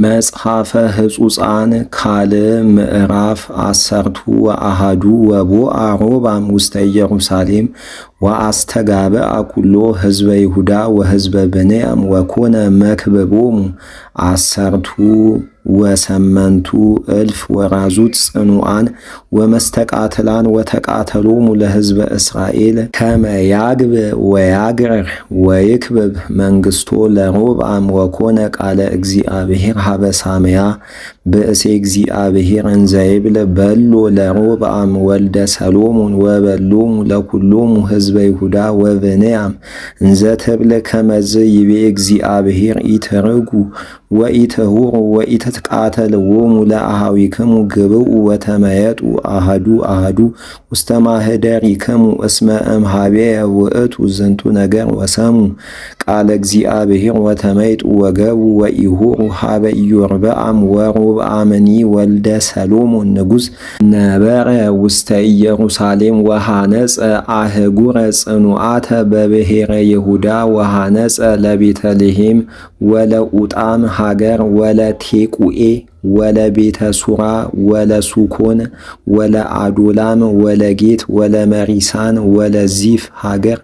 መጽሐፈ ሕጹፃን ካልዕ ምዕራፍ 11 ወቦአ ሮብዓም ውስተ ኢየሩሳሌም ወአስተጋብአ ኩሎ ሕዝበ ይሁዳ ወሕዝበ ብንያም ወኮነ መክብቦሙ 18,000 ወራዙት ጽኑዓን ወመስተቃትላን ወተቃተሎሙ ለሕዝበ እስራኤል ከመ ያግብእ ወያግዕር ወይክብብ መንግሥቶ ለሮብዓም ወኮነ ቃለ እግዚአብሔር ሀበ ሳምያ ብእሴ እግዚአብሔር እንዘ ይብል በሎ ለሮብዓም ወልደ ሰሎሞን ወበሎሙ ለኩሎሙ ሕዝበ ይሁዳ ወብንያም እንዘ ትብል ከመዝ ይቤ እግዚአብሔር ኢትርጉ ወኢትሁሩ ወኢትትቃተልዎሙ ለአኀዊክሙ ግብኡ ወተመየጡ አሐዱ ውስተ ማኅደሪክሙ እስመ እምኀቤየ ውእቱ ዝንቱ ነገር ወሰሙ ቃለ እግዚአብሔር ወተመይጡ ወገቡ ወኢሁሩ ሀበ ኢዮርብዓም ወሮብዓምኒ ወልደ ሰሎሞን ንጉሥ ነበረ ውስተ ኢየሩሳሌም ወሃነጸ አህጉረ ጽኑዓተ በብሔረ ይሁዳ ወሃነጸ ለቤተልሔም ወለኡጣም ሀገር ወለቴቁኤ ወለቤተ ሱራ ወለሱኮን ወለአዶላም ወለጌት ወለመሪሳን ወለዚፍ ሀገር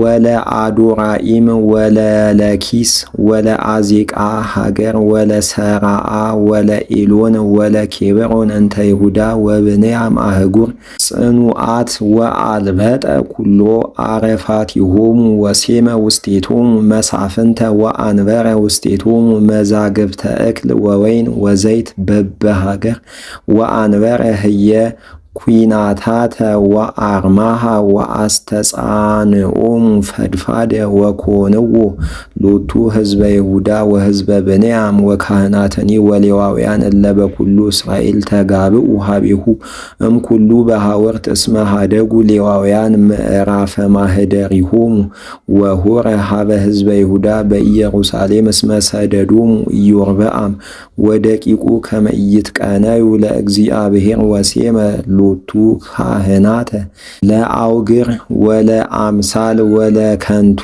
ወለአዶራኢም ወለለኪስ ወለአዜቃ ሀገር ወለሰራአ ወለኤሎን ወለኬብሮን እንተ ይሁዳ ወብንያም አህጉር ጽኑዓት ወአልበጠ ኩሎ አረፋቲሆሙ ወሴመ ውስቴቶሙ መሳፍንተ ወአንበረ ውስቴቶሙ መዛግብተ እክል ወወይን ወዘይ በበሀገር ወአንበረ ህየ ኩናታተ ወአርማሃ ወአስተጻንዖሙ ፈድፋደ ወኮንዎ ሎቱ ሕዝበ ይሁዳ ወሕዝበ ብንያም ወካህናትኒ ወሌዋውያን እለ በኩሉ እስራኤል ተጋብኡ ሀቤሁ እምኩሉ በሐወርት እስመ ሀደጉ ሌዋውያን ምዕራፈ ማኅደሪሆሙ ወሆረ ሀበ ሕዝበ ይሁዳ በኢየሩሳሌም እስመ ሰደዶሙ ኢዮርብዓም ወደቂቁ ከመ ኢይትቀነዩ ለእግዚአብሔር ወሴመ ሎቱ ካህናተ ለአውግር ወለአምሳል ወለከንቱ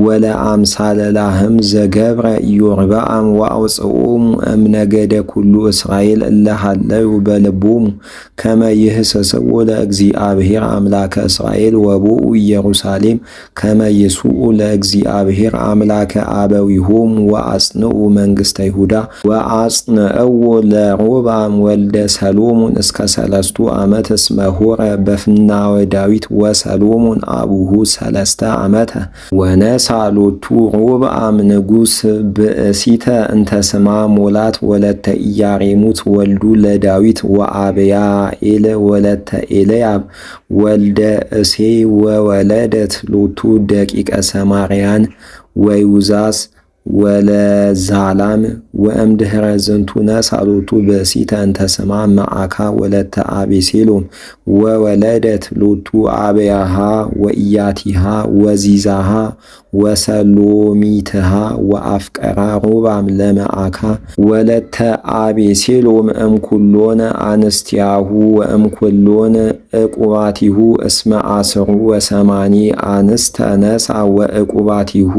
ወለአምሳለ ላህም ዘገብረ ኢዮርብዓም ወአውፅኦሙ እምነገደ ኩሉ እስራኤል እለ ሀለዩ በልቦሙ ከመ ይህሰስዎ ለእግዚአብሔር አምላከ እስራኤል ወቦኡ ኢየሩሳሌም ከመ ይስኡ ለእግዚአብሔር አምላከ አበዊሆሙ ወአጽንዑ መንግሥተ ይሁዳ ወአጽንዕዎ ለሮብዓም ወልደ ሰሎሞን እስከ 3 ዓመት እስመ ሆረ በፍናወ ዳዊት ወሰሎሞን አቡሁ 3 ዓመተ ወነሳ ሎቱ ሮብዓም ንጉሥ ብእሲተ እንተ ስማ ሞላት ወለተ ኢያሬሙት ወልዱ ለዳዊት ወአብያኤል ወለተ ኤልያብ ወልደ እሴይ ወወለደት ሎቱ ደቂቀ ሰማርያን ወይውዛስ ወለዛላም ወእምድኅረ ዝንቱ ነሣ ሎቱ ብእሲተ እንተ ስማ መዓካ ወለተ አቤሴሎም ወወለደት ሎቱ አብያሃ ወኢያቲሃ ወዚዛሃ ወሰሎሚትሃ ወአፍቀራ ሮብዓም ለመዓካ ወለተ አቤሴሎም እምኩሎን አንስቲያሁ ወእምኩሎን ዕቁባቲሁ እስመ 10 አንስተ ነሣ ወዕቁባቲሁ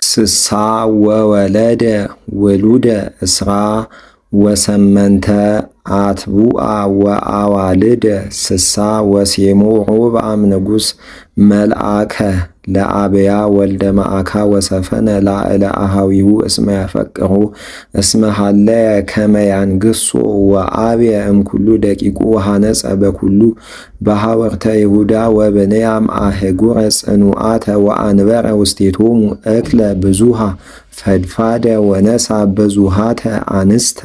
60 ወወለደ ውሉደ እስራ ወሰመንተ አትቡአ ወአዋልደ 60 ወሴሞ ሮብዓም ንጉሥ መልአከ ለአብያ ወልደ መዓካ ወሰፈነ ላዕለ አኀዊሁ እስመ ያፈቅሩ እስመ ሀለየ ከመ ያንግሶ ወአብየ እምኩሉ ደቂቁ ወሃነጸ በኩሉ በሐወርተ ይሁዳ ወብንያም አህጉረ ጽኑዓተ ወአንበረ ውስቴቶሙ እክለ ብዙሃ ፈድፋደ ወነሣ ብዙሃተ አንስተ